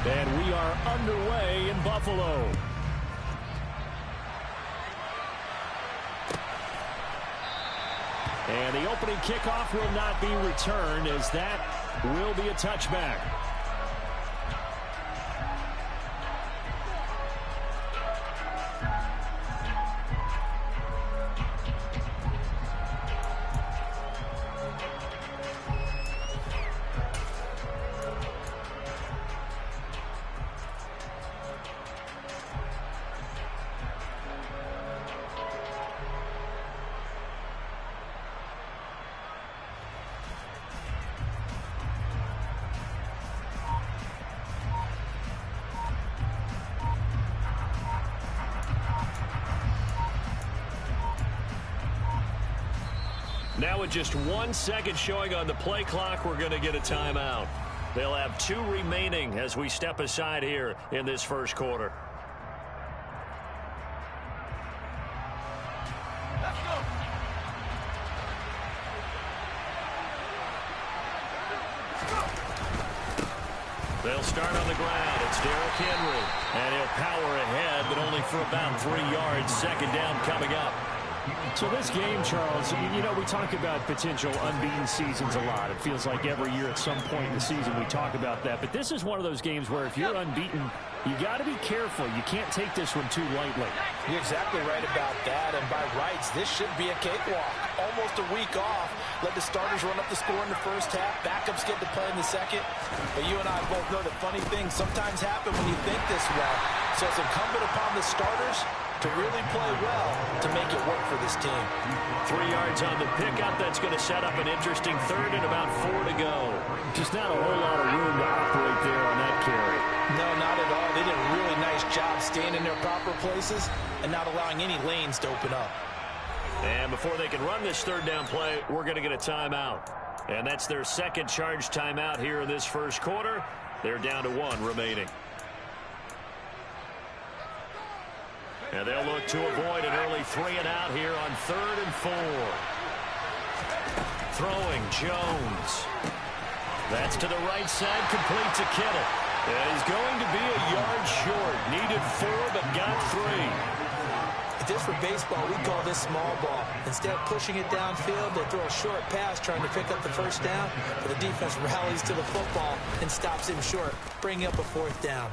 And we are underway in Buffalo. And the opening kickoff will not be returned, as that will be a touchback. Now with just 1 second showing on the play clock, we're going to get a timeout. They'll have 2 remaining as we step aside here in this first quarter. Let's go. They'll start on the ground. It's Derrick Henry. And he'll power ahead, but only for about 3 yards. Second down coming up. So this game, Charles, you know, we talk about potential unbeaten seasons a lot. It feels like every year at some point in the season we talk about that. But this is one of those games where if you're unbeaten, you got to be careful. You can't take this one too lightly. You're exactly right about that. And by rights, this should be a cakewalk. Almost a week off. Let the starters run up the score in the first half. Backups get to play in the second. But you and I both know that funny things sometimes happen when you think this way. So it's incumbent upon the starters to really play well to make it work for this team. 3 yards on the pickup. That's going to set up an interesting third and about 4 to go. Just not a whole lot of room to operate there on that carry. No, not at all. They did a really nice job staying in their proper places and not allowing any lanes to open up. And before they can run this third down play, we're going to get a timeout. And that's their second charge timeout here in this first quarter. They're down to 1 remaining. And they'll look to avoid an early 3 and out here on 3rd and 4. Throwing Jones. That's to the right side, complete to Kittle. And he's going to be a yard short. Needed 4, but got 3. If this were baseball, we call this small ball. Instead of pushing it downfield, they throw a short pass trying to pick up the first down. But the defense rallies to the football and stops him short, bringing up a 4th down.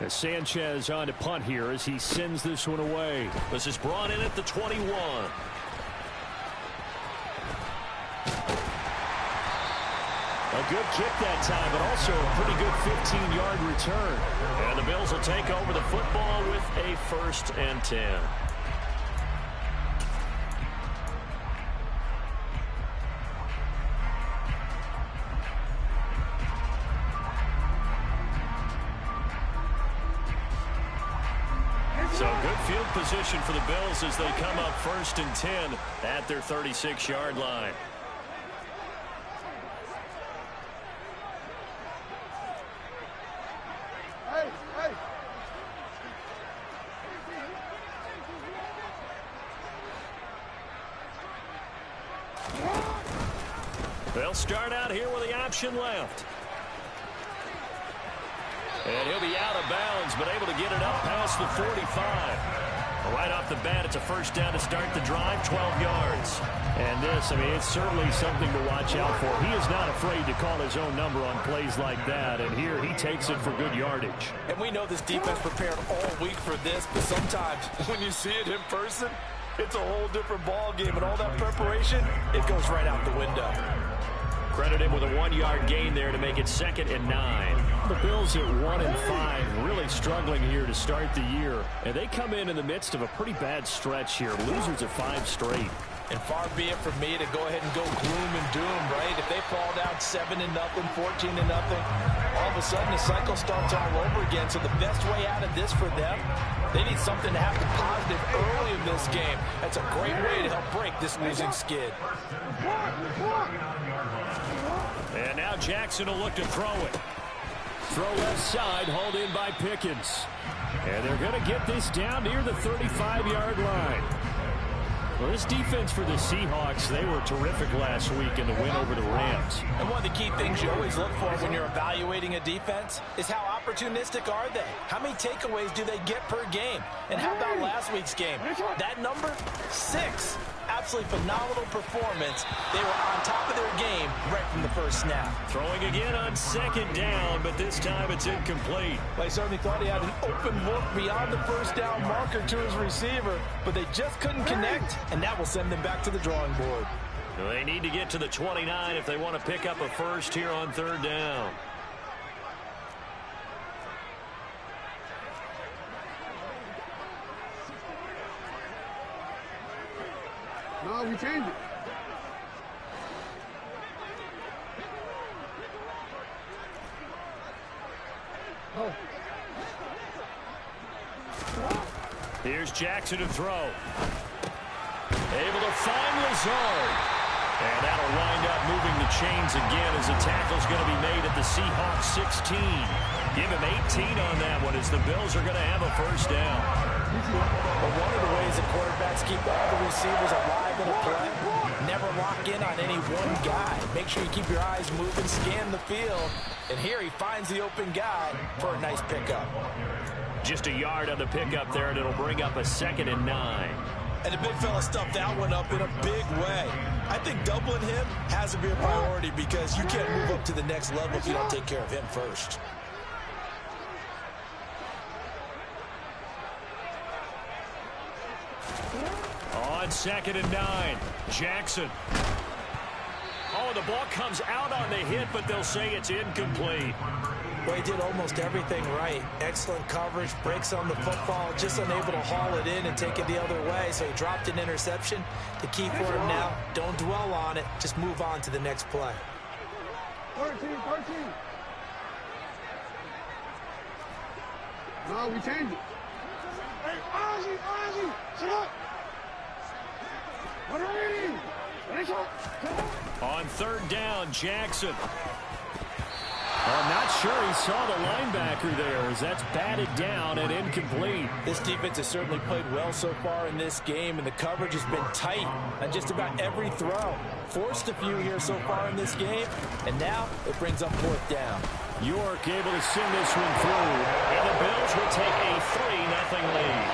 As Sanchez on to punt here as he sends this one away. This is brought in at the 21. A good kick that time, but also a pretty good 15-yard return. And the Bills will take over the football with a 1st and 10. So good field position for the Bills as they come up 1st and 10 at their 36-yard line. They'll start out here with the option left. And he'll be out of bounds, but able to get it up past the 45. Right off the bat, it's a 1st down to start the drive, 12 yards. And this, I mean, it's certainly something to watch out for. He is not afraid to call his own number on plays like that. And here he takes it for good yardage. And we know this defense prepared all week for this, but sometimes when you see it in person, it's a whole different ball game. And all that preparation, it goes right out the window. Credit him with a 1-yard gain there to make it 2nd and 9. The Bills at 1 and 5, really struggling here to start the year. And they come in the midst of a pretty bad stretch here. Losers of 5 straight. And far be it from me to go ahead and go gloom and doom, right? If they fall down 7-0, 14-0, all of a sudden the cycle starts all over again. So the best way out of this for them, they need something to happen positive early in this game. That's a great way to help break this losing skid. And now Jackson will look to throw it. Throw left side, hauled in by Pickens. And they're going to get this down near the 35-yard line. Well, this defense for the Seahawks, they were terrific last week in the win over the Rams. And one of the key things you always look for when you're evaluating a defense is how opportunistic are they? How many takeaways do they get per game? And how about last week's game? That number, 6. Absolutely phenomenal performance. They were on top of their game right from the first snap. Throwing again on second down, but this time it's incomplete. Well, he certainly thought he had an open look beyond the first down marker to his receiver, but they just couldn't connect, and that will send them back to the drawing board. They need to get to the 29 if they want to pick up a first here on third down. No, we changed it. Oh. Here's Jackson to throw. Able to find Lazard. And that'll wind up moving the chains again as the tackle's going to be made at the Seahawks 16. Give him 18 on that one as the Bills are going to have a first down. But one of the ways that quarterbacks keep all the receivers alive in a play, never lock in on any one guy. Make sure you keep your eyes moving, scan the field. And here he finds the open guy for a nice pickup. Just a yard on the pickup there, and it'll bring up a 2nd and 9. And the big fella stuffed that one up in a big way. I think doubling him has to be a priority because you can't move up to the next level if you don't take care of him first. On 2nd and 9, Jackson. Oh, the ball comes out on the hit, but they'll say it's incomplete. Well, he did almost everything right. Excellent coverage, breaks on the football, just unable to haul it in and take it the other way, so he dropped an interception. The key for him now, don't dwell on it, just move on to the next play. 13. No, we changed it. Hey, Ozzy, sit up. What are we doing? On third down, Jackson. I'm not sure he saw the linebacker there as that's batted down and incomplete. This defense has certainly played well so far in this game, and the coverage has been tight on just about every throw. Forced a few here so far in this game, and now it brings up 4th down. York able to send this one through. And the Bills will take a 3-0 lead.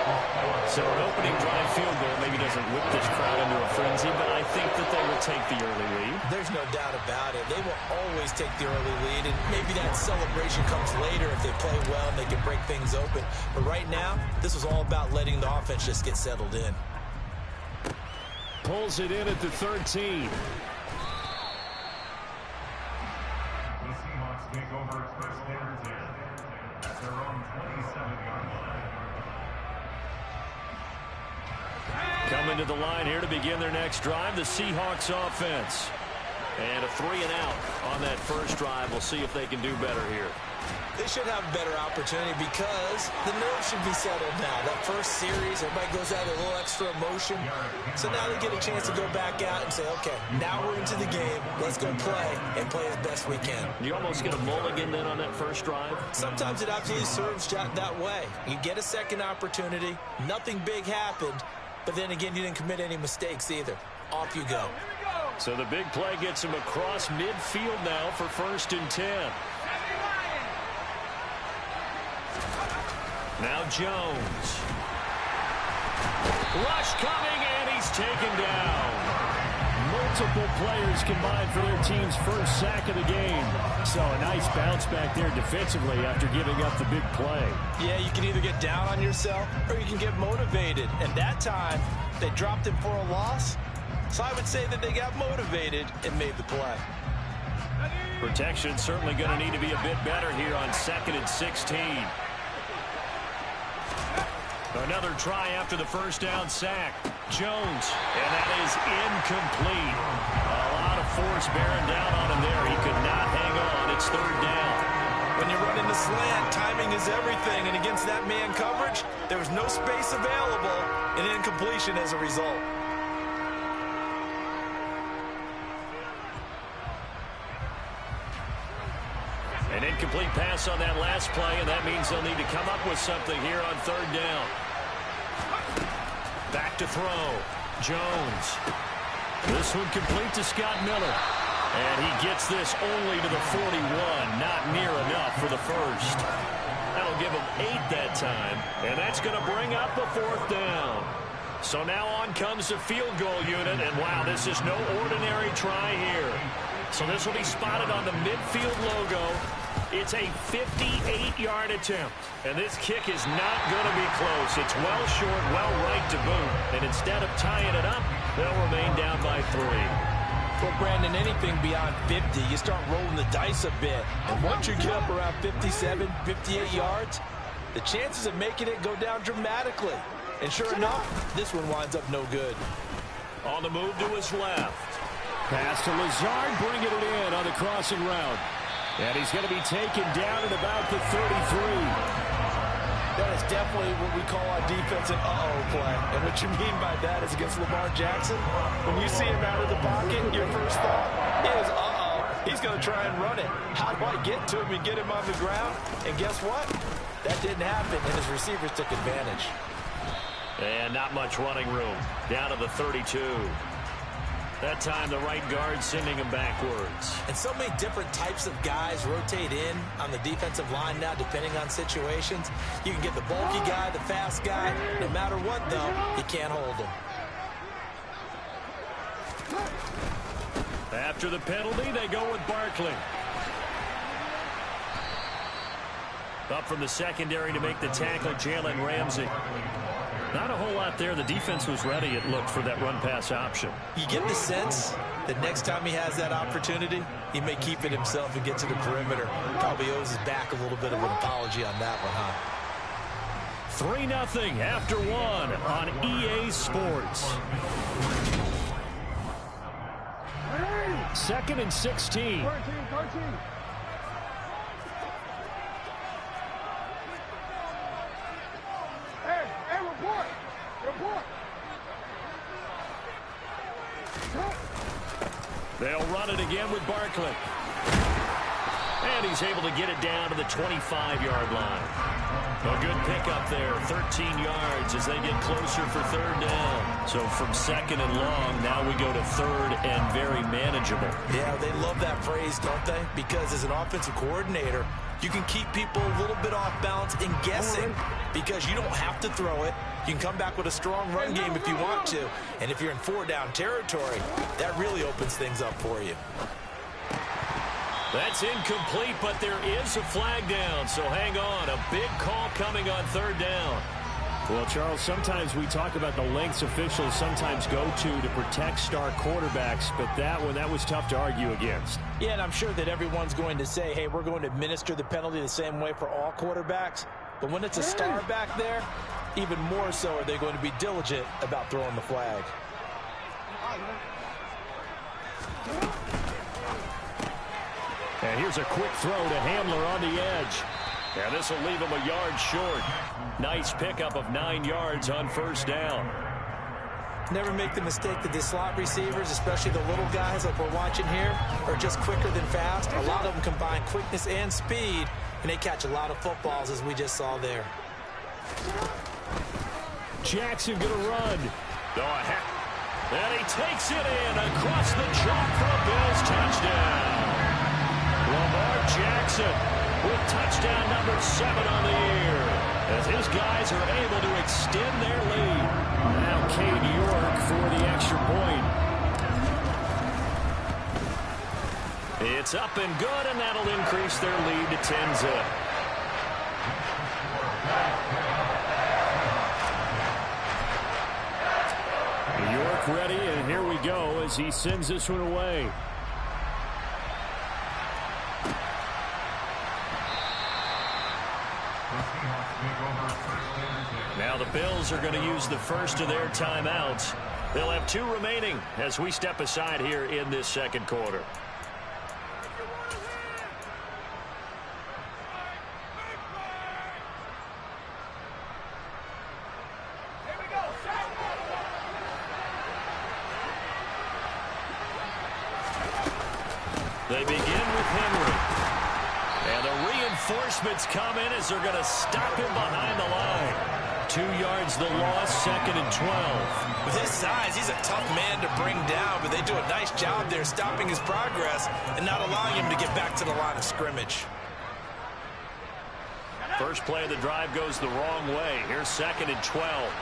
So an opening drive field goal maybe doesn't whip this crowd into a frenzy, but I think that they will take the early lead. There's no doubt about it. They will always take the early lead, and maybe that celebration comes later if they play well and they can break things open. But right now, this is all about letting the offense just get settled in. Pulls it in at the 13. Coming to the line here to begin their next drive, the Seahawks offense. And a 3 and out on that first drive. We'll see if they can do better here. They should have a better opportunity because the nerves should be settled now. That first series, everybody goes out with a little extra emotion. So now they get a chance to go back out and say, okay, now we're into the game. Let's go play and play as best we can. You almost get a mulligan then on that first drive? Sometimes it absolutely serves that way. You get a second opportunity. Nothing big happened. But then again, you didn't commit any mistakes either. Off you go. So the big play gets him across midfield now for 1st and 10. Now Jones. Rush coming, and he's taken down. Multiple players combined for their team's first sack of the game. So a nice bounce back there defensively after giving up the big play. Yeah, you can either get down on yourself or you can get motivated. And that time, they dropped him for a loss. So I would say that they got motivated and made the play. Protection certainly going to need to be a bit better here on 2nd and 16. Another try after the first down sack. Jones, and that is incomplete. A lot of force bearing down on him there. He could not hang on. It's 3rd down. When you run in the slant, timing is everything. And against that man coverage, there was no space available, and incompletion as a result. An incomplete pass on that last play, and that means they'll need to come up with something here on 3rd down. Back to throw. Jones. This one complete to Scott Miller. And he gets this only to the 41. Not near enough for the first. That'll give him 8 that time. And that's going to bring up the 4th down. So now on comes the field goal unit. And wow, this is no ordinary try here. So this will be spotted on the midfield logo. It's a 58-yard attempt. And this kick is not going to be close. It's well short, well right to boot. And instead of tying it up, they'll remain down by 3. Well, Brandon, anything beyond 50, you start rolling the dice a bit. And once you get up around 57, 58 yards, the chances of making it go down dramatically. And sure enough, this one winds up no good. On the move to his left. Pass to Lazard, bringing it in on the crossing route. And he's going to be taken down at about the 33. That is definitely what we call our defense an uh-oh play. And what you mean by that is against Lamar Jackson, when you see him out of the pocket, your first thought is, uh-oh, he's going to try and run it. How do I get to him and get him on the ground? And guess what? That didn't happen, and his receivers took advantage. And not much running room. Down to the 32. That time, the right guard sending him backwards. And so many different types of guys rotate in on the defensive line now, depending on situations. You can get the bulky guy, the fast guy. No matter what, though, you can't hold him. After the penalty, they go with Barkley. Up from the secondary to make the tackle, Jalen Ramsey. Not a whole lot there. The defense was ready, it looked, for that run-pass option. You get the sense that next time he has that opportunity, he may keep it himself and get to the perimeter. Probably owes his back a little bit of an apology on that one, huh? 3-0 after 1 on EA Sports. 2nd and 16. 13. Report. They'll run it again with Barkley. And he's able to get it down to the 25-yard line. A good pickup there, 13 yards as they get closer for 3rd down. So from 2nd and long, now we go to 3rd and very manageable. Yeah, they love that phrase, don't they? Because as an offensive coordinator, you can keep people a little bit off balance and guessing because you don't have to throw it. You can come back with a strong run game if you want to. And if you're in 4-down territory, that really opens things up for you. That's incomplete, but there is a flag down, so hang on. A big call coming on 3rd down. Well, Charles, sometimes we talk about the lengths officials sometimes go to protect star quarterbacks, but that one, that was tough to argue against. Yeah, and I'm sure that everyone's going to say, hey, we're going to administer the penalty the same way for all quarterbacks. But when it's a star back there, even more so are they going to be diligent about throwing the flag. And here's a quick throw to Hamler on the edge. And this will leave him a yard short. Nice pickup of 9 yards on 1st down. Never make the mistake that the slot receivers, especially the little guys like we're watching here, are just quicker than fast. A lot of them combine quickness and speed, and they catch a lot of footballs, as we just saw there. Jackson going to run. And he takes it in across the chalk for a Bills touchdown. Lamar Jackson with touchdown number 7 on the year as his guys are able to extend their lead. Now Cade York for the extra point. It's up and good, and that'll increase their lead to 10-zip. York ready, and here we go as he sends this one away. Now the Bills are going to use the first of their timeouts. They'll have 2 remaining as we step aside here in this 2nd quarter. They begin with Henry. And the reinforcements come in as they're going to stop him behind the line. 2 yards the loss, 2nd and 12. With his size, he's a tough man to bring down, but they do a nice job there stopping his progress and not allowing him to get back to the line of scrimmage. First play of the drive goes the wrong way. Here's 2nd and 12.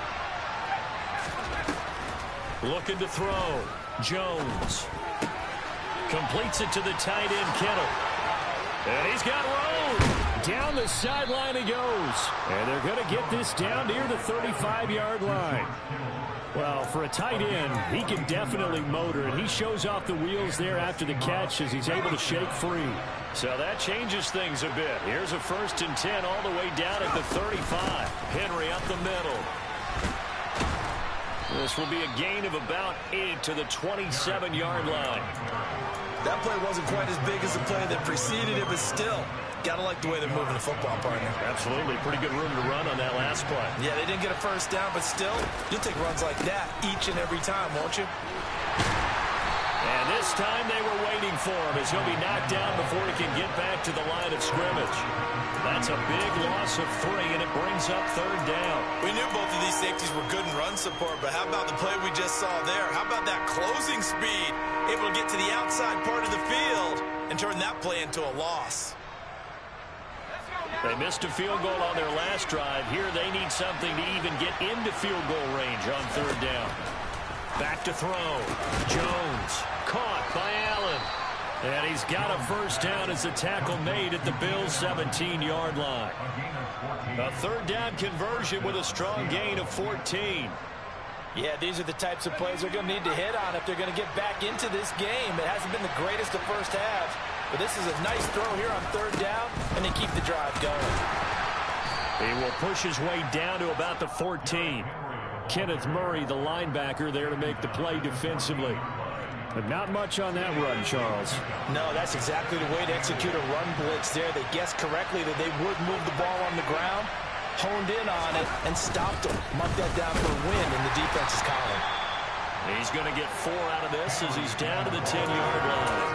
Looking to throw. Jones. Completes it to the tight end, Kittle. And he's got room. Down the sideline he goes. And they're going to get this down near the 35-yard line. Well, for a tight end, he can definitely motor, and he shows off the wheels there after the catch as he's able to shake free. So that changes things a bit. Here's a 1st and 10 all the way down at the 35. Henry up the middle. This will be a gain of about 8 to the 27-yard line. That play wasn't quite as big as the play that preceded it, but still, gotta like the way they're moving the football, partner. Absolutely. Pretty good room to run on that last play. Yeah, they didn't get a first down, but still, you'll take runs like that each and every time, won't you? And this time they were waiting for him as he'll be knocked down before he can get back to the line of scrimmage. That's a big loss of 3, and it brings up 3rd down. We knew both of these safeties were good in run support, but how about the play we just saw there? How about that closing speed? Able to get to the outside part of the field and turn that play into a loss. They missed a field goal on their last drive. Here they need something to even get into field goal range on 3rd down. Back to throw. Jones caught by Allen. And he's got a first down as the tackle made at the Bills' 17-yard line. A 3rd down conversion with a strong gain of 14. Yeah, these are the types of plays they're going to need to hit on if they're going to get back into this game. It hasn't been the greatest of first halves, but this is a nice throw here on 3rd down, and they keep the drive going. He will push his way down to about the 14. Kenneth Murray, the linebacker, there to make the play defensively. But not much on that run, Charles. No, that's exactly the way to execute a run blitz there. They guessed correctly that they would move the ball on the ground, honed in on it, and stopped them. Mark that down for a win in the defense's column. He's going to get 4 out of this as he's down to the 10-yard line.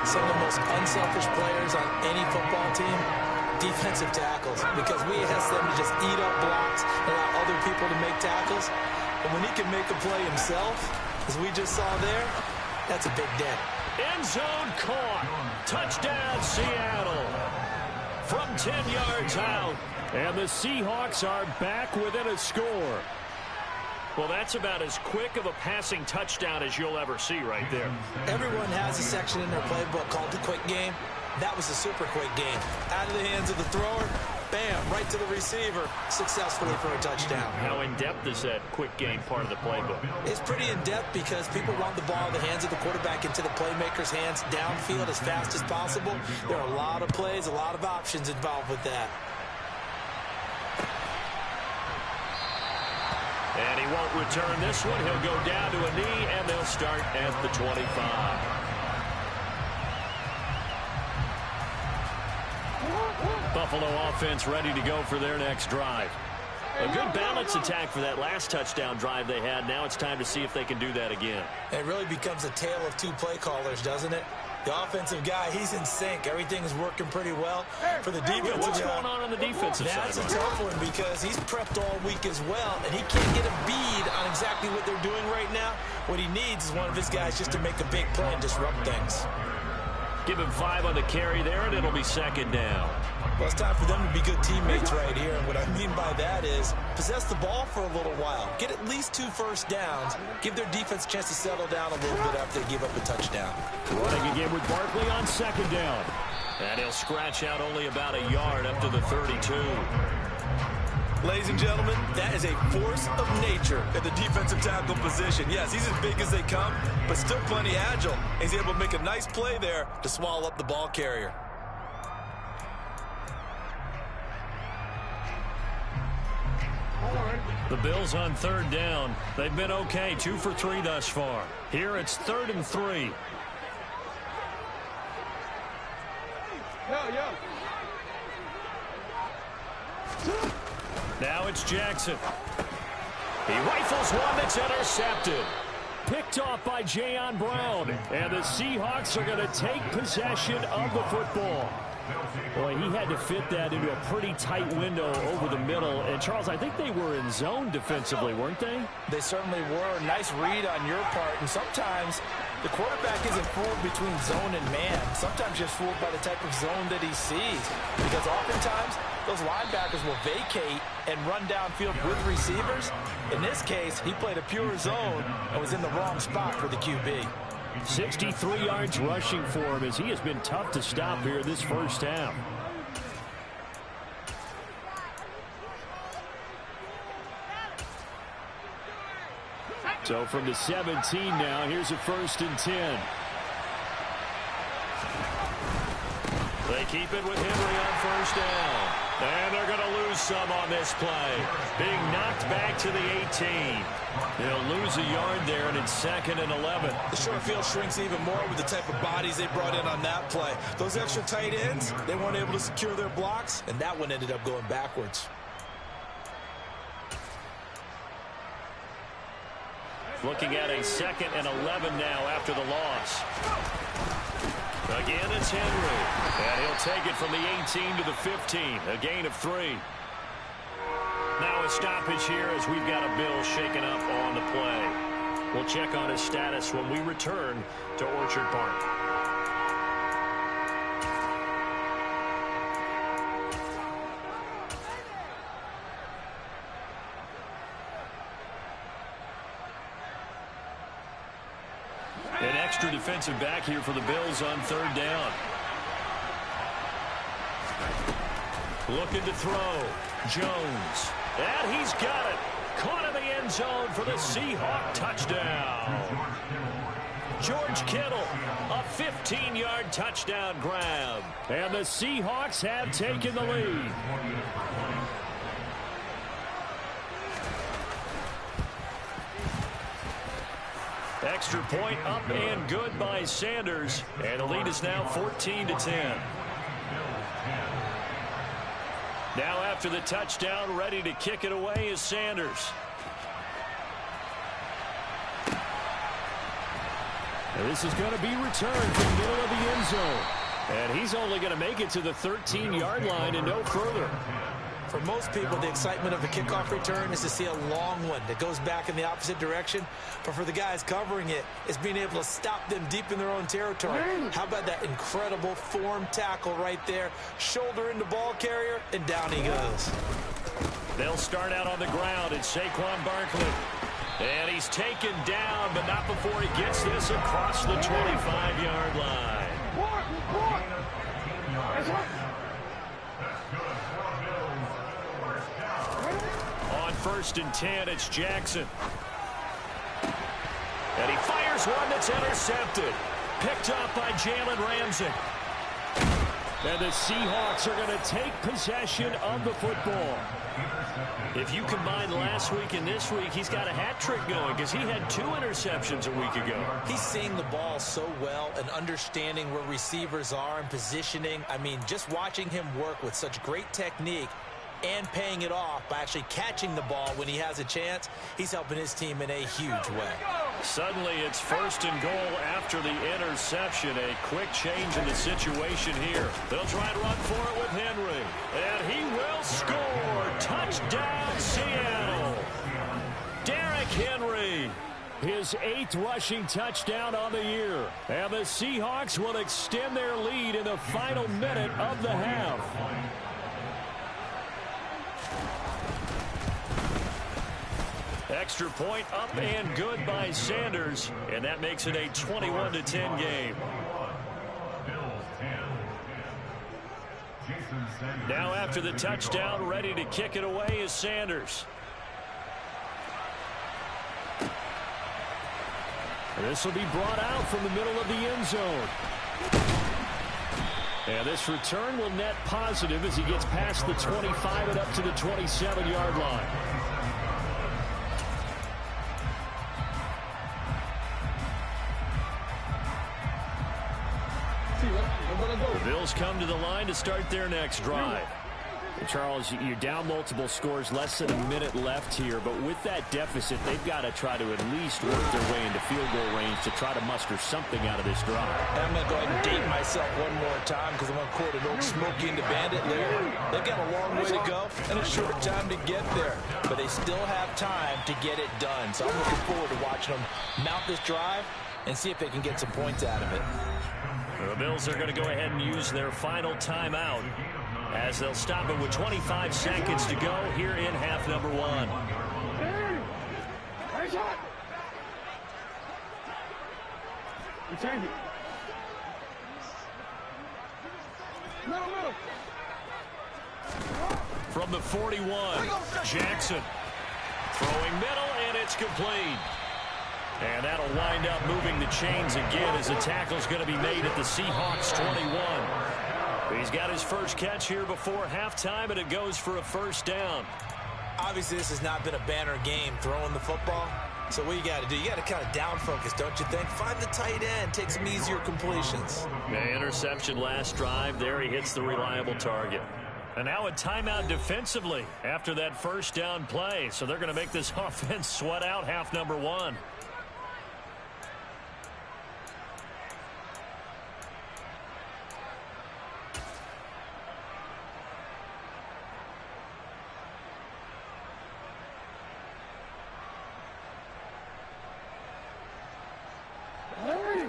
Some of the most unselfish players on any football team, defensive tackles, because we ask them to just eat up blocks and allow other people to make tackles. And when he can make a play himself, as we just saw there, that's a big dent. End zone caught. Touchdown, Seattle. From 10 yards out. And the Seahawks are back within a score. Well, that's about as quick of a passing touchdown as you'll ever see right there. Everyone has a section in their playbook called the quick game. That was a super quick game. Out of the hands of the thrower, bam, right to the receiver, successfully for a touchdown. How in-depth is that quick game part of the playbook? It's pretty in-depth because people want the ball in the hands of the quarterback into the playmaker's hands downfield as fast as possible. There are a lot of plays, a lot of options involved with that. And he won't return this one. He'll go down to a knee, and they'll start at the 25. Buffalo offense ready to go for their next drive. A good balance attack for that last touchdown drive they had. Now it's time to see if they can do that again. It really becomes a tale of 2 play callers, doesn't it? The offensive guy, he's in sync. Everything is working pretty well. For the defensive What's guy, going on the defensive side? that's a tough one because he's prepped all week as well, and he can't get a bead on exactly what they're doing right now. What he needs is one of his guys just to make a big play and disrupt things. Give him 5 on the carry there, and it'll be 2nd down. Well, it's time for them to be good teammates right here, and what I mean by that is possess the ball for a little while. Get at least 2 first downs. Give their defense a chance to settle down a little bit after they give up a touchdown. Running again with Barkley on 2nd down. And he'll scratch out only about a yard up to the 32. Ladies and gentlemen, that is a force of nature at the defensive tackle position. Yes, he's as big as they come, but still plenty agile. He's able to make a nice play there to swallow up the ball carrier. The Bills on 3rd down. They've been okay, 2 for 3 thus far. Here it's 3rd and 3. Now it's Jackson. He rifles one that's intercepted. Picked off by Jayon Brown. And the Seahawks are going to take possession of the football. Boy, he had to fit that into a pretty tight window over the middle. And, Charles, I think they were in zone defensively, weren't they? They certainly were. Nice read on your part. And sometimes the quarterback isn't fooled between zone and man. Sometimes you're fooled by the type of zone that he sees. Because oftentimes, those linebackers will vacate and run downfield with receivers. In this case, he played a pure zone and was in the wrong spot for the QB. 63 yards rushing for him as he has been tough to stop here this first half. So from the 17 now, here's a 1st and 10. They keep it with Henry on 1st down. And they're going to lose some on this play. Being knocked back to the 18. They'll lose a yard there, and it's 2nd and 11. The short field shrinks even more with the type of bodies they brought in on that play. Those extra tight ends, they weren't able to secure their blocks, and that one ended up going backwards. Looking at a 2nd and 11 now after the loss. Again, it's Henry. And he'll take it from the 18 to the 15. A gain of 3. Now a stoppage here as we've got a Bill shaken up on the play. We'll check on his status when we return to Orchard Park. An extra defensive back here for the Bills on 3rd down. Looking to throw. Jones. And he's got it. Caught in the end zone for the Seahawk touchdown. George Kittle, a 15-yard touchdown grab. And the Seahawks have taken the lead. Extra point up and good by Sanders. And the lead is now 14-10. Now after the touchdown, ready to kick it away is Sanders. And this is going to be returned from the middle of the end zone. And he's only going to make it to the 13-yard line and no further. For most people, the excitement of a kickoff return is to see a long one that goes back in the opposite direction. But for the guys covering it, it's being able to stop them deep in their own territory. How about that incredible form tackle right there? Shoulder into ball carrier, and down he goes. They'll start out on the ground. It's Saquon Barkley. And he's taken down, but not before he gets this across the 25-yard line. On 1st and 10, it's Jackson. And he fires one that's intercepted. Picked up by Jalen Ramsey. And the Seahawks are going to take possession of the football. If you combine last week and this week, he's got a hat trick going because he had 2 interceptions a week ago. He's seeing the ball so well and understanding where receivers are and positioning. I mean, just watching him work with such great technique and paying it off by actually catching the ball when he has a chance, he's helping his team in a huge way. Suddenly it's 1st and goal after the interception. A quick change in the situation here. They'll try and run for it with Henry. And he will score. Touchdown, Seattle. Derrick Henry. His 8th rushing touchdown on the year. And the Seahawks will extend their lead in the final minute of the half. Extra point up and good by Sanders. And that makes it a 21-10 game. Now after the touchdown, ready to kick it away is Sanders. And this will be brought out from the middle of the end zone. And this return will net positive as he gets past the 25 and up to the 27-yard line. The Bills come to the line to start their next drive. Charles, you're down multiple scores, less than a minute left here, but with that deficit, they've got to try to at least work their way into field goal range to try to muster something out of this drive. And I'm going to go ahead and date myself one more time because I'm going to quote an old Smokey and the Bandit lyric. They've got a long way to go and a short time to get there, but they still have time to get it done. So I'm looking forward to watching them mount this drive and see if they can get some points out of it. The Bills are going to go ahead and use their final timeout as they'll stop it with 25 seconds to go here in half number one. From the 41, Jackson throwing middle, and it's complete. And that'll wind up moving the chains again as the tackle's going to be made at the Seahawks 21. He's got his first catch here before halftime, and it goes for a first down. Obviously, this has not been a banner game throwing the football. So what you got to do, you got to kind of down focus, don't you think? Find the tight end, take some easier completions. The interception last drive. There he hits the reliable target. And now a timeout defensively after that first down play. So they're going to make this offense sweat out half number one.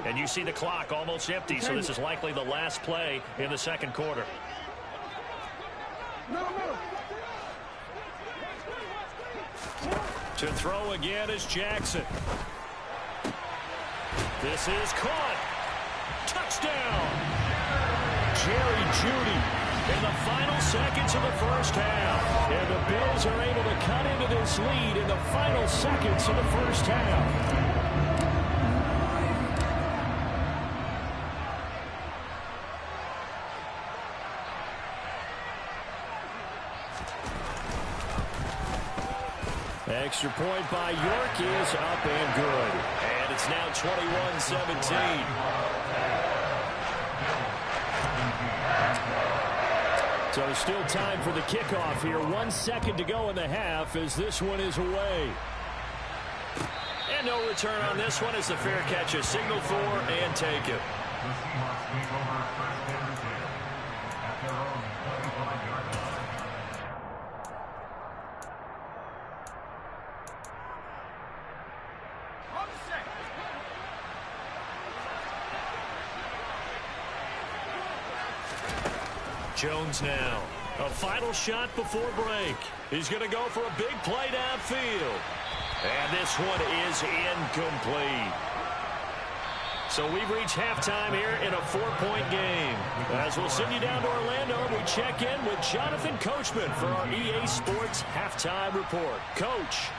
And you see the clock almost empty, so this is likely the last play in the second quarter. To throw again is Jackson. This is caught. Touchdown. Jerry Jeudy in the final seconds of the first half. And the Bills are able to cut into this lead in the final seconds of the first half. Extra point by York is up and good. And it's now 21-17. So still time for the kickoff here. 1 second to go in the half as this one is away. And no return on this one as the fair catch is signaled for and taken. Jones now. A final shot before break. He's going to go for a big play downfield. And this one is incomplete. So we've reached halftime here in a 4-point game. As we'll send you down to Orlando, we check in with Jonathan Coachman for our EA Sports Halftime Report. Coach.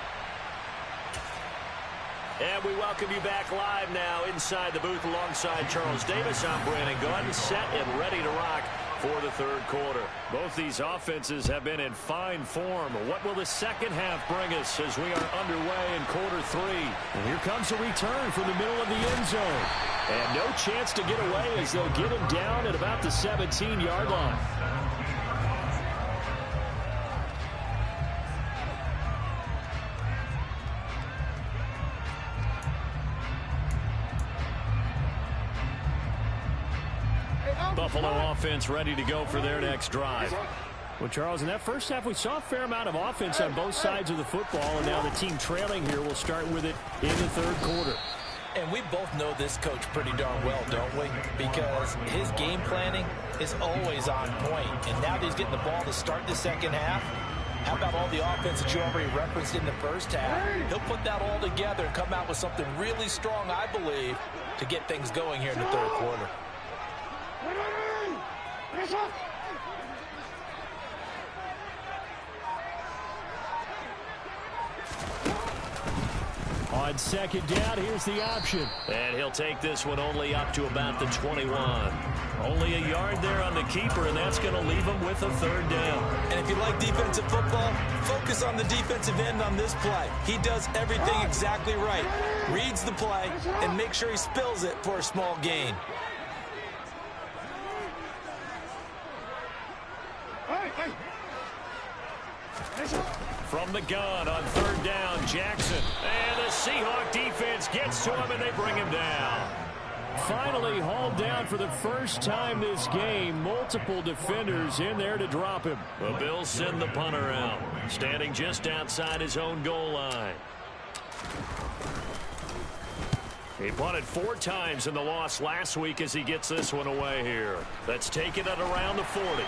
And we welcome you back live now inside the booth alongside Charles Davis. I'm Brandon Gaudin, set and ready to rock for the third quarter. Both these offenses have been in fine form. What will the second half bring us as we are underway in quarter three? And here comes a return from the middle of the end zone. And no chance to get away as they'll get him down at about the 17-yard line. Buffalo offense ready to go for their next drive. Well, Charles, in that first half, we saw a fair amount of offense on both sides of the football, and now the team trailing here will start with it in the third quarter. And we both know this coach pretty darn well, don't we? Because his game planning is always on point. And now that he's getting the ball to start the second half, how about all the offense that you already referenced in the first half? He'll put that all together and come out with something really strong, I believe, to get things going here in the third quarter. On second down, here's the option. And he'll take this one only up to about the 21. Only a yard there on the keeper, and that's going to leave him with a third down. And if you like defensive football, focus on the defensive end on this play. He does everything exactly right. Reads the play and make sure he spills it for a small gain. From the gun on third down, Jackson. And the Seahawk defense gets to him, and they bring him down. Finally hauled down for the first time this game. Multiple defenders in there to drop him. The Bills send the punter out, standing just outside his own goal line. He punted 4 times in the loss last week as he gets this one away here. That's taken at around the 40.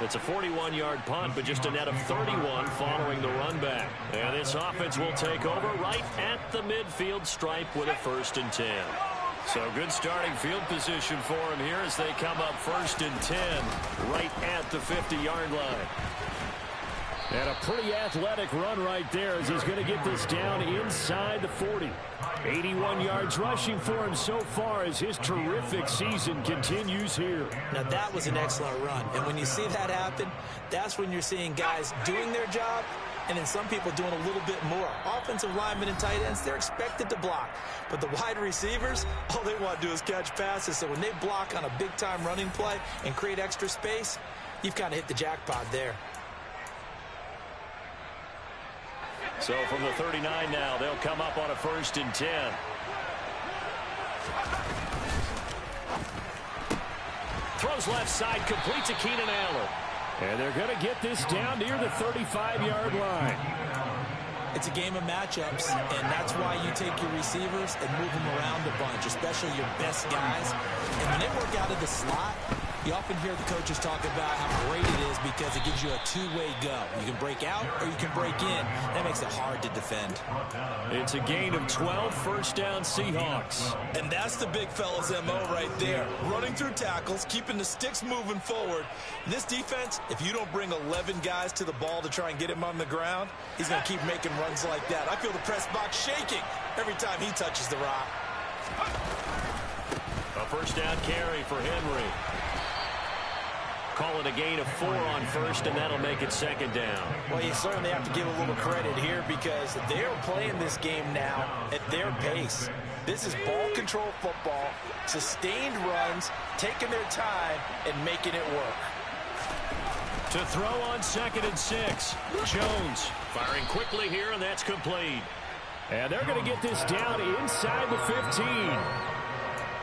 It's a 41-yard punt, but just a net of 31 following the run back. And this offense will take over right at the midfield stripe with a 1st and 10. So good starting field position for him here as they come up 1st and 10 right at the 50-yard line. And a pretty athletic run right there as he's going to get this down inside the 40. 81 yards rushing for him so far as his terrific season continues here. Now that was an excellent run. And when you see that happen, that's when you're seeing guys doing their job and then some people doing a little bit more. Offensive linemen and tight ends, they're expected to block. But the wide receivers, all they want to do is catch passes. So when they block on a big-time running play and create extra space, you've kind of hit the jackpot there. So from the 39 now, they'll come up on a 1st and 10. Throws left side, complete to Keenan Allen. And they're going to get this down near the 35-yard line. It's a game of matchups, and that's why you take your receivers and move them around a bunch, especially your best guys. And when they work out of the slot, you often hear the coaches talk about how great it is because it gives you a two-way go. You can break out or you can break in. That makes it hard to defend. It's a gain of 12, 1st down Seahawks. And that's the big fella's MO right there. Running through tackles, keeping the sticks moving forward. This defense, if you don't bring 11 guys to the ball to try and get him on the ground, he's going to keep making runs like that. I feel the press box shaking every time he touches the rock. A 1st down carry for Henry. Call it a gain of 4 on 1st, and that'll make it 2nd down. Well, you certainly have to give a little credit here because they're playing this game now at their pace. This is ball control football, sustained runs, taking their time, and making it work. To throw on 2nd and 6. Jones firing quickly here, and that's complete. And they're going to get this down inside the 15.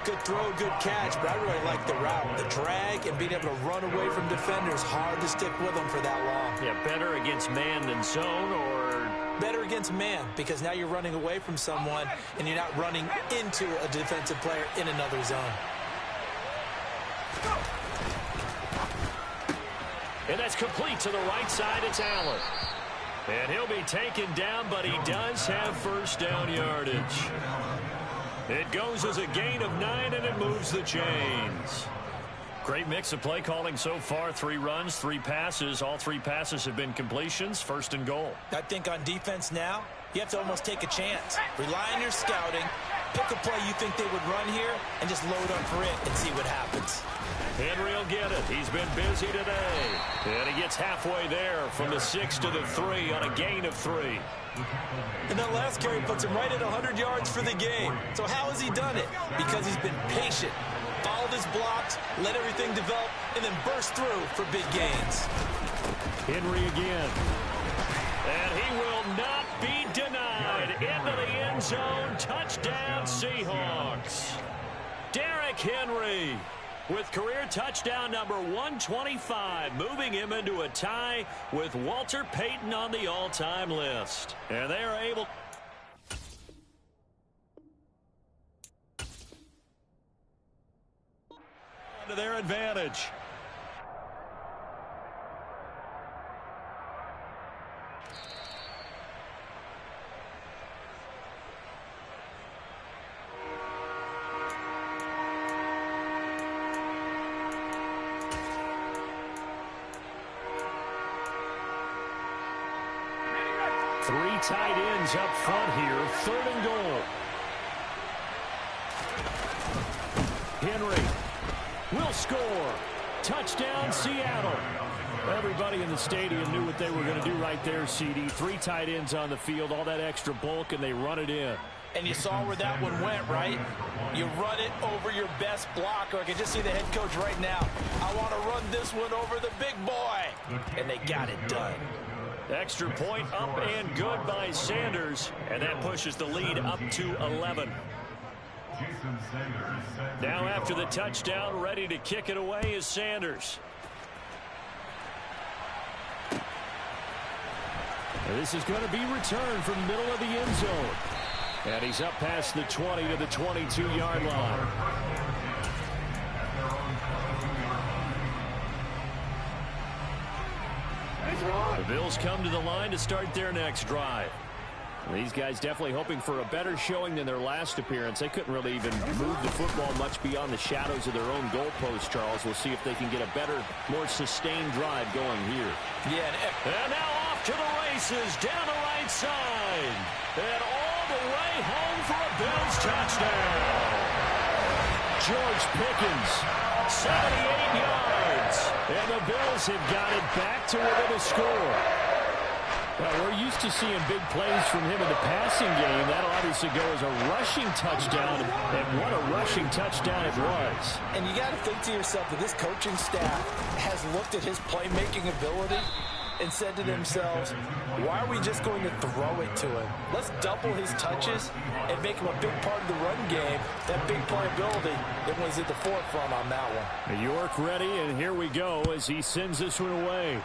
Good throw, good catch, but I really like the route. The drag and being able to run away from defenders, hard to stick with them for that long. Yeah, better against man than zone, or better against man because now you're running away from someone and you're not running into a defensive player in another zone. And that's complete to the right side. It's Allen. And he'll be taken down, but he does have 1st down yardage. It goes as a gain of 9, and it moves the chains. Great mix of play calling so far. 3 runs, 3 passes. All 3 passes have been completions. 1st and goal. I think on defense now, you have to almost take a chance. Rely on your scouting. Pick a play you think they would run here and just load up for it and see what happens. Henry will get it. He's been busy today. And he gets halfway there from the 6 to the 3 on a gain of 3. And that last carry puts him right at 100 yards for the game. So how has he done it? Because he's been patient, followed his blocks, let everything develop, and then burst through for big gains. Henry again. And he will not be denied. Into the end zone. Touchdown, Seahawks. Derrick Henry with career touchdown number 125, moving him into a tie with Walter Payton on the all-time list. And they are able to their advantage. Three tight ends up front here. 3rd and goal. Henry will score. Touchdown, Seattle. Everybody in the stadium knew what they were going to do right there, CD. 3 tight ends on the field, all that extra bulk, and they run it in. And you saw where that one went, right? You run it over your best blocker. I can just see the head coach right now. I want to run this one over the big boy. And they got it done. Extra point up and good by Sanders. And that pushes the lead up to 11. Now after the touchdown, ready to kick it away is Sanders. This is going to be returned from the middle of the end zone. And he's up past the 20 to the 22-yard line. The Bills come to the line to start their next drive. These guys definitely hoping for a better showing than their last appearance. They couldn't really even move the football much beyond the shadows of their own goalpost, Charles. We'll see if they can get a better, more sustained drive going here. Yeah, and now off to the races down the right side. And all the way home for a Bills touchdown. George Pickens, 78 yards. And the Bills have got it back to within a score. Well, we're used to seeing big plays from him in the passing game. That'll obviously go as a rushing touchdown, and what a rushing touchdown it was. And you got to think to yourself that this coaching staff has looked at his playmaking ability and said to themselves, why are we just going to throw it to him? Let's double his touches and make him a big part of the run game. That big playability, it was at the forefront on that one. York ready, and here we go as he sends this one away.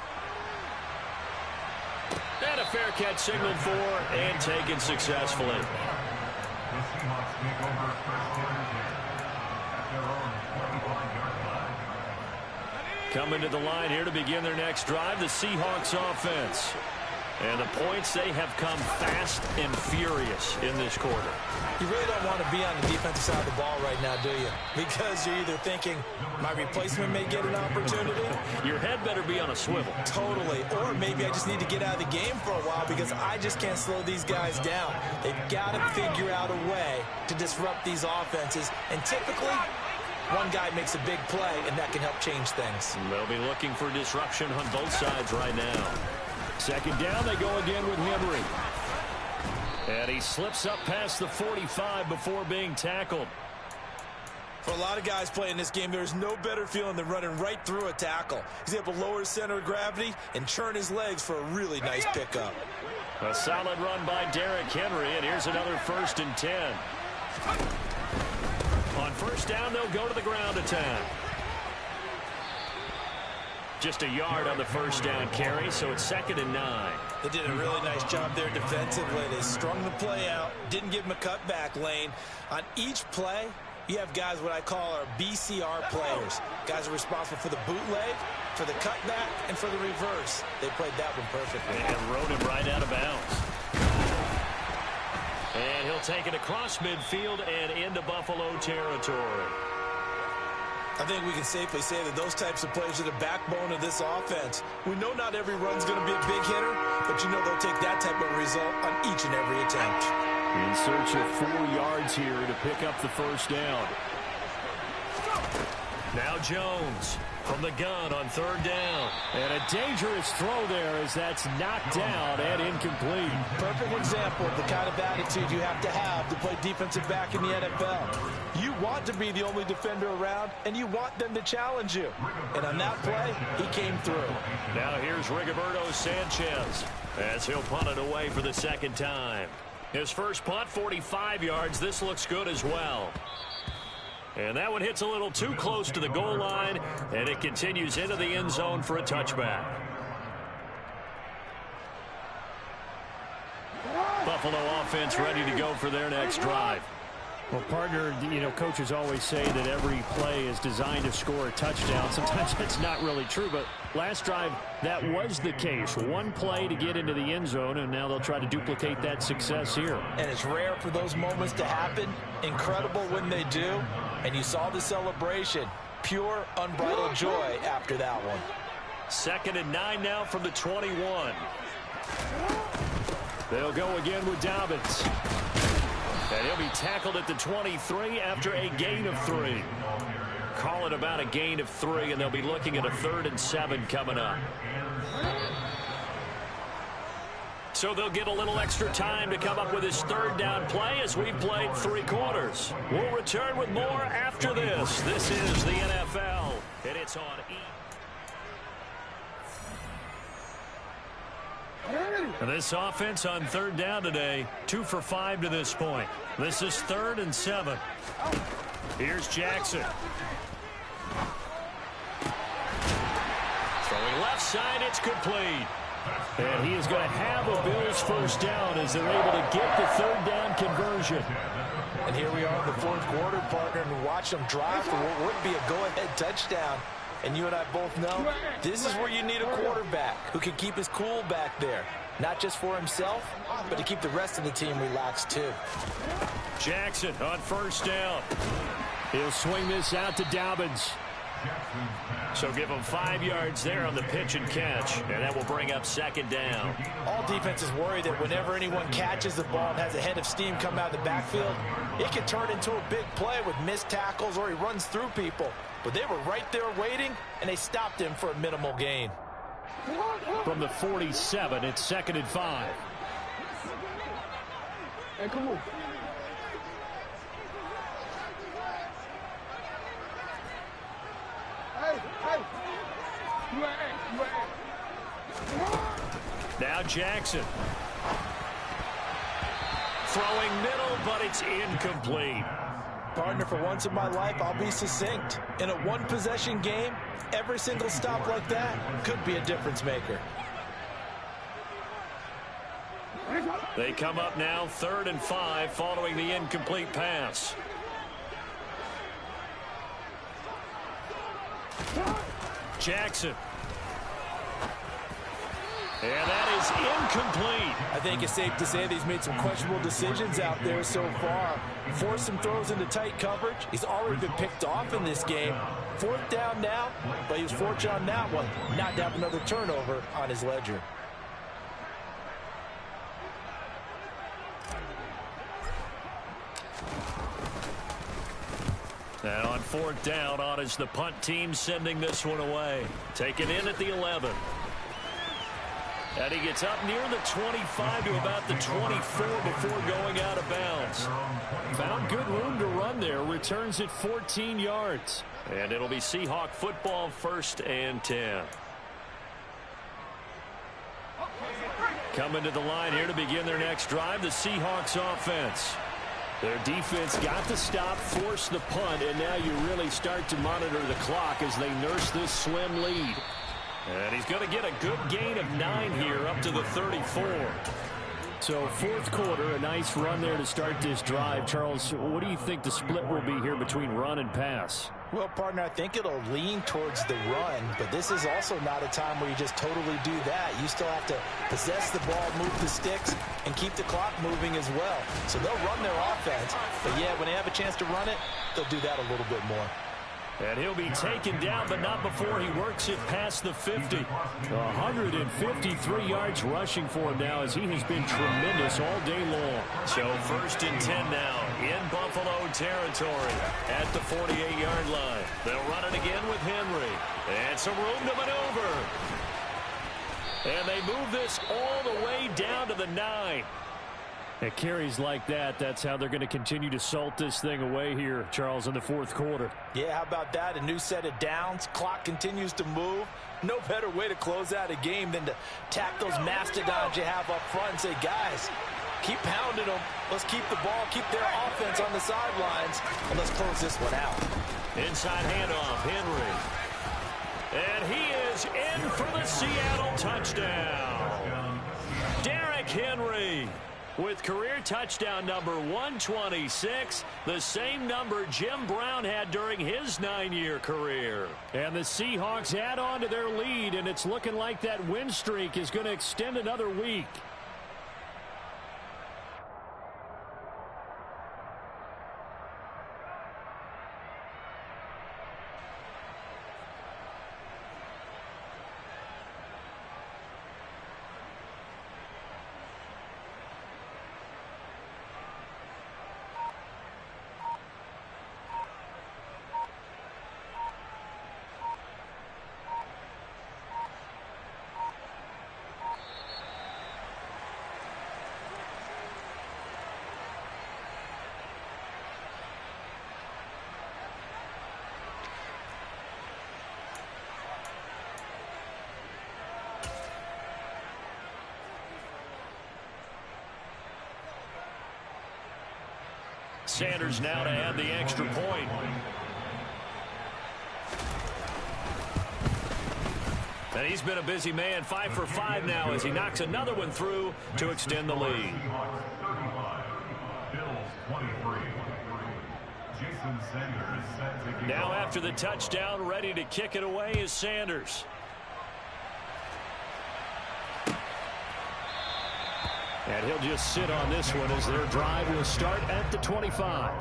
And a fair catch signaled for and taken successfully. Coming to the line here to begin their next drive, the Seahawks offense. And the points, they have come fast and furious in this quarter. You really don't want to be on the defensive side of the ball right now, do you? Because you're either thinking, my replacement may get an opportunity. Your head better be on a swivel. Totally. Or maybe I just need to get out of the game for a while because I just can't slow these guys down. They've got to figure out a way to disrupt these offenses. And typically, one guy makes a big play, and that can help change things. They'll be looking for disruption on both sides right now. Second down, they go again with Henry. And he slips up past the 45 before being tackled. For a lot of guys playing this game, there's no better feeling than running right through a tackle. He's able to lower his center of gravity and churn his legs for a really nice pickup. A solid run by Derrick Henry, and here's another 1st and 10. On first down, they'll go to the ground attack. Just a yard on the first down carry, so it's 2nd and 9. They did a really nice job there defensively. They strung the play out, didn't give him a cutback lane. On each play, you have guys what I call our BCR players. Guys are responsible for the bootleg, for the cutback, and for the reverse. They played that one perfectly. And rode him right out of bounds. And he'll take it across midfield and into Buffalo territory. I think we can safely say that those types of plays are the backbone of this offense. We know not every run's going to be a big hitter, but you know they'll take that type of result on each and every attempt. In search of 4 yards here to pick up the first down. Now Jones from the gun on 3rd down. And a dangerous throw there as that's knocked down and incomplete. Perfect example of the kind of attitude you have to play defensive back in the NFL. You want to be the only defender around, and you want them to challenge you. And on that play, he came through. Now here's Rigoberto Sanchez as he'll punt it away for the 2nd time. His first punt, 45 yards. This looks good as well. And that one hits a little too close to the goal line, and it continues into the end zone for a touchback. Buffalo offense ready to go for their next drive. Well, partner, you know, coaches always say that every play is designed to score a touchdown. Sometimes that's not really true, but last drive, that was the case. One play to get into the end zone, and now they'll try to duplicate that success here. And it's rare for those moments to happen. Incredible when they do. And you saw the celebration. Pure, unbridled joy after that one. 2nd and 9 now from the 21. They'll go again with Dobbins. And he'll be tackled at the 23 after a gain of 3. Call it about a gain of 3, and they'll be looking at a 3rd and 7 coming up. So they'll get a little extra time to come up with his third down play as we've played 3 quarters. We'll return with more after this. This is the NFL, and it's on E! This offense on third down today, 2 for 5 to this point. This is 3rd and 7. Here's Jackson. Throwing left side, it's complete. And he is going to have a Bills first down as they're able to get the third down conversion. And here we are in the 4th quarter, partner, and watch them drive for what would be a go-ahead touchdown. And you and I both know this is where you need a quarterback who can keep his cool back there. Not just for himself, but to keep the rest of the team relaxed too. Jackson on first down. He'll swing this out to Dobbins. So give him 5 yards there on the pitch and catch, and that will bring up 2nd down. All defenses worry that whenever anyone catches the ball and has a head of steam come out of the backfield, it can turn into a big play with missed tackles or he runs through people. But they were right there waiting, and they stopped him for a minimal gain. From the 47, it's 2nd and 5. Hey, come on. Now Jackson. Throwing middle, but it's incomplete. Partner, for once in my life, I'll be succinct. In a one-possession game, every single stop like that could be a difference maker. They come up now 3rd and 5 following the incomplete pass. Jackson. And that is incomplete. I think it's safe to say that he's made some questionable decisions out there so far. Forced some throws into tight coverage. He's already been picked off in this game. 4th down now, but he was fortunate on that one not to have another turnover on his ledger. And on 4th down, on is the punt team sending this one away. Taken in at the 11. And he gets up near the 25 to about the 24 before going out of bounds. Found good room to run there. Returns at 14 yards. And it'll be Seahawk football, 1st and 10. Coming to the line here to begin their next drive, the Seahawks offense. Their defense got the stop, forced the punt, and now you really start to monitor the clock as they nurse this slim lead. And he's going to get a good gain of 9 here up to the 34. So 4th quarter, a nice run there to start this drive. Charles, what do you think the split will be here between run and pass? Well, partner, I think it'll lean towards the run, but this is also not a time where you just totally do that. You still have to possess the ball, move the sticks, and keep the clock moving as well. So they'll run their offense, but yeah, when they have a chance to run it, they'll do that a little bit more. And he'll be taken down, but not before he works it past the 50. 153 yards rushing for him now as he has been tremendous all day long. So 1st and 10 now in Buffalo territory at the 48-yard line. They'll run it again with Henry. And some room to maneuver. And they move this all the way down to the 9. At carries like that, that's how they're going to continue to salt this thing away here, Charles, in the 4th quarter. Yeah, how about that? A new set of downs. Clock continues to move. No better way to close out a game than to tap those mastodons you have up front and say, guys, keep pounding them. Let's keep the ball, keep their offense on the sidelines, and let's close this one out. Inside handoff, Henry. And he is in for the Seattle touchdown. Derrick Henry with career touchdown number 126, the same number Jim Brown had during his 9-year career. And the Seahawks add on to their lead, and it's looking like that win streak is going to extend another week. Sanders now to add the extra point. And he's been a busy man, 5 for 5 now as he knocks another one through to extend the lead. Now after the touchdown, ready to kick it away is Sanders. And he'll just sit on this one as their drive will start at the 25.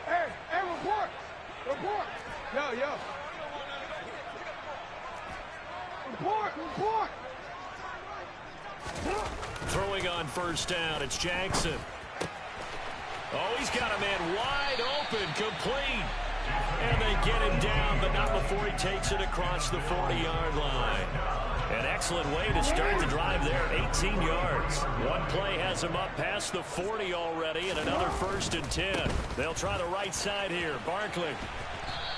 Hey, report! Report! Yo. Report! Throwing on first down, it's Jackson. Oh, he's got a man wide open, complete. And they get him down, but not before he takes it across the 40-yard line. An excellent way to start the drive there, 18 yards. One play has him up past the 40 already, and another 1st and 10. They'll try the right side here, Barkley.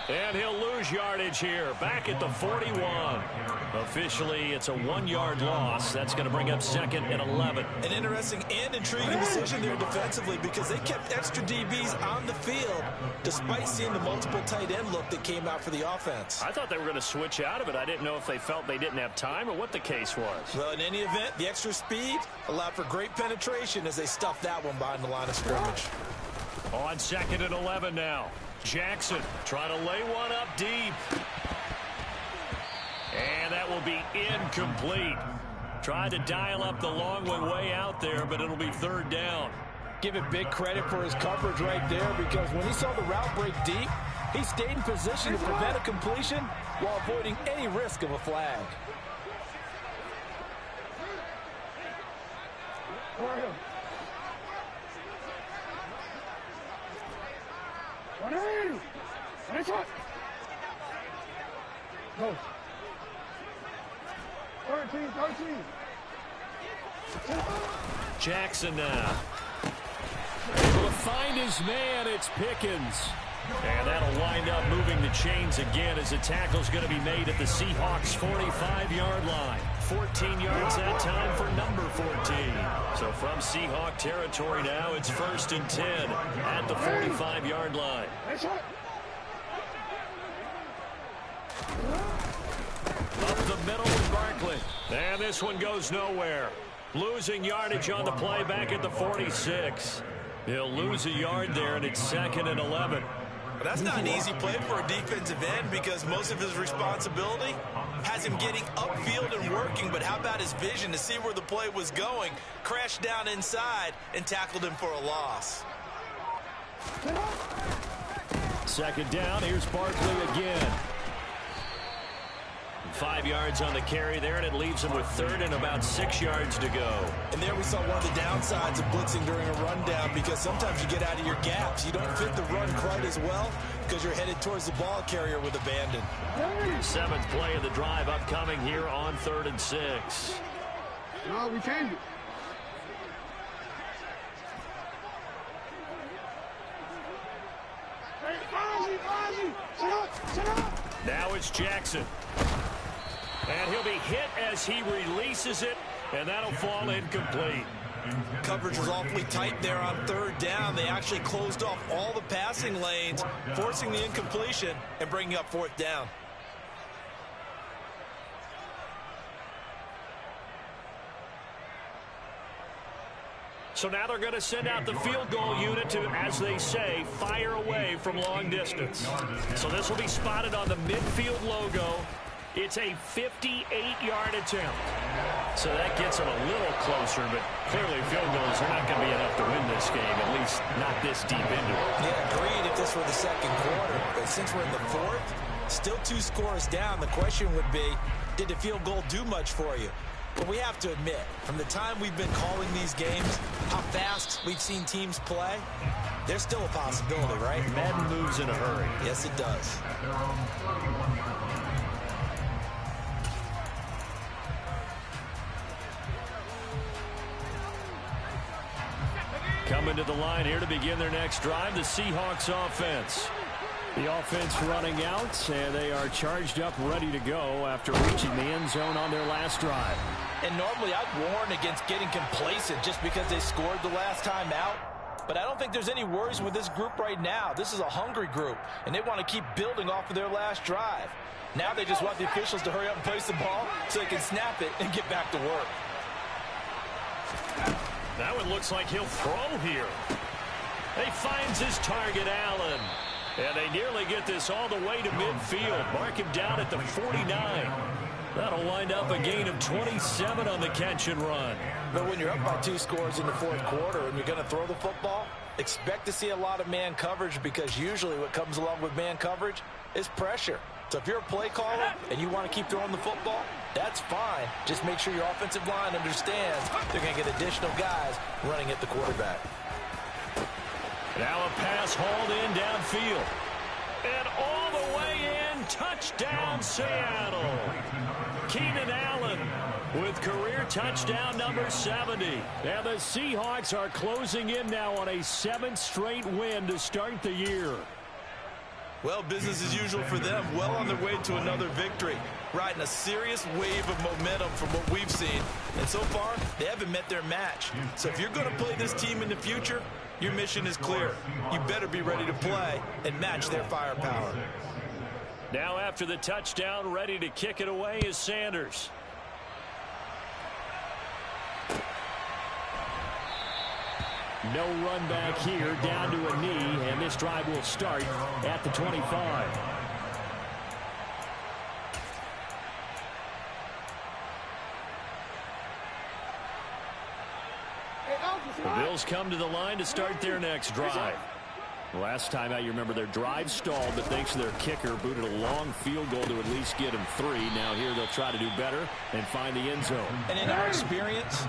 And he'll lose yardage here, back at the 41. Officially, it's a 1-yard loss. That's going to bring up 2nd and 11. An interesting and intriguing decision there defensively because they kept extra DBs on the field despite seeing the multiple tight end look that came out for the offense. I thought they were going to switch out of it. I didn't know if they felt they didn't have time or what the case was. Well, in any event, the extra speed allowed for great penetration as they stuffed that one behind the line of scrimmage. On 2nd and 11 now. Jackson trying to lay one up deep. And that will be incomplete. Tried to dial up the long one way out there, but it'll be 3rd down. Give it big credit for his coverage right there because when he saw the route break deep, he stayed in position to prevent a completion while avoiding any risk of a flag. Go. 13. Jackson now. Able to find his man. It's Pickens. And that'll wind up moving the chains again as the tackle's going to be made at the Seahawks' 45-yard line. 14 yards that time for number 14. So from Seahawk territory now, it's 1st and 10 at the 45-yard line. Up the middle with Barkley. And this one goes nowhere. Losing yardage on the play back at the 46. He'll lose a yard there, and it's 2nd and 11. But that's not an easy play for a defensive end because most of his responsibility has him getting upfield and working. But how about his vision to see where the play was going? Crashed down inside and tackled him for a loss. 2nd down. Here's Barkley again. 5 yards on the carry there, and it leaves him with 3rd and about 6 yards to go. And there we saw one of the downsides of blitzing during a rundown because sometimes you get out of your gaps. You don't fit the run quite as well because you're headed towards the ball carrier with abandon. 7th play of the drive upcoming here on 3rd and 6. No, we changed it. Ozzie, sit up. Now it's Jackson. And he'll be hit as he releases it, and that'll fall incomplete. Coverage was awfully tight there on 3rd down. They actually closed off all the passing lanes, forcing the incompletion and bringing up 4th down. So now they're going to send out the field goal unit to, as they say, fire away from long distance. So this will be spotted on the midfield logo. It's a 58-yard attempt. So that gets them a little closer, but clearly field goals are not going to be enough to win this game, at least not this deep into it. Yeah, agreed if this were the 2nd quarter. But since we're in the 4th, still 2 scores down, the question would be, did the field goal do much for you? But we have to admit, from the time we've been calling these games, how fast we've seen teams play, there's still a possibility, right? Madden moves in a hurry. Yes, it does. Coming to the line here to begin their next drive, the Seahawks offense. The offense running out, and they are charged up, ready to go after reaching the end zone on their last drive. And normally I'd warn against getting complacent just because they scored the last time out. But I don't think there's any worries with this group right now. This is a hungry group, and they want to keep building off of their last drive. Now they just want the officials to hurry up and place the ball so they can snap it and get back to work. That one looks like he'll throw here. He finds his target, Allen. And they nearly get this all the way to midfield. Mark him down at the 49. That'll wind up a gain of 27 on the catch and run. But when you're up by 2 scores in the 4th quarter and you're going to throw the football, expect to see a lot of man coverage, because usually what comes along with man coverage is pressure. So if you're a play caller and you want to keep throwing the football, that's fine. Just make sure your offensive line understands they're going to get additional guys running at the quarterback. Now a pass hauled in downfield. And all the way in, touchdown Seattle. Keenan Allen with career touchdown number 70. And the Seahawks are closing in now on a 7th straight win to start the year. Well, business as usual for them, well on their way to another victory, riding a serious wave of momentum from what we've seen. And so far, they haven't met their match. So if you're going to play this team in the future, your mission is clear. You better be ready to play and match their firepower. Now after the touchdown, ready to kick it away is Sanders. No run back here, down to a knee, and this drive will start at the 25. The Bills come to the line to start their next drive. Last time out, you remember their drive stalled, but thanks to their kicker, booted a long field goal to at least get them 3. Now here they'll try to do better and find the end zone. And in our experience,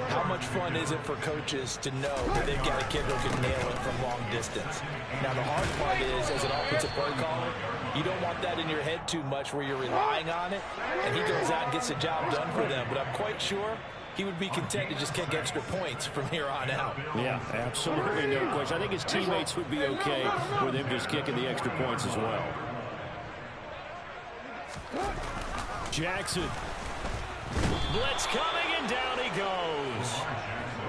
how much fun is it for coaches to know that they've got a kicker who can nail it from long distance? Now the hard part is, as an offensive play caller, you don't want that in your head too much where you're relying on it, and he goes out and gets the job done for them. But I'm quite sure he would be content to just kick extra points from here on out. Yeah, absolutely no question. I think his teammates would be okay with him just kicking the extra points as well. Jackson. Blitz coming, and down he goes.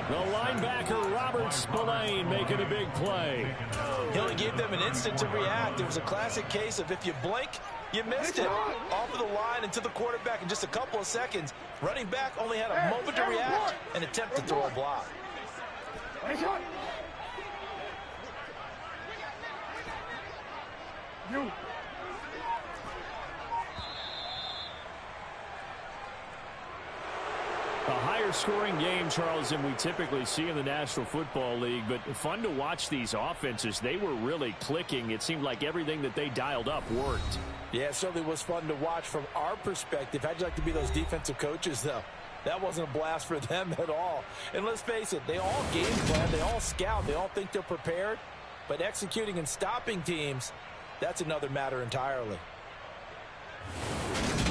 The linebacker, Robert Spillane, making a big play. He only gave them an instant to react. It was a classic case of if you blink, you missed it. Off of the line and to the quarterback in just a couple of seconds. Running back only had a moment to react and attempt to throw a block. A higher scoring game, Charles, than we typically see in the National Football League, but fun to watch these offenses. They were really clicking. It seemed like everything that they dialed up worked. Yeah, it certainly was fun to watch from our perspective. How'd you like to be those defensive coaches, though? That wasn't a blast for them at all. And let's face it, they all game plan, they all scout, they all think they're prepared. But executing and stopping teams, that's another matter entirely.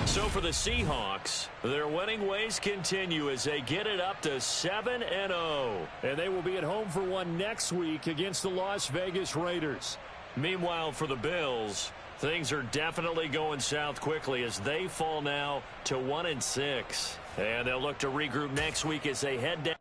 So for the Seahawks, their winning ways continue as they get it up to 7-0. And they will be at home for one next week against the Las Vegas Raiders. Meanwhile, for the Bills, things are definitely going south quickly as they fall now to 1-6. And they'll look to regroup next week as they head down.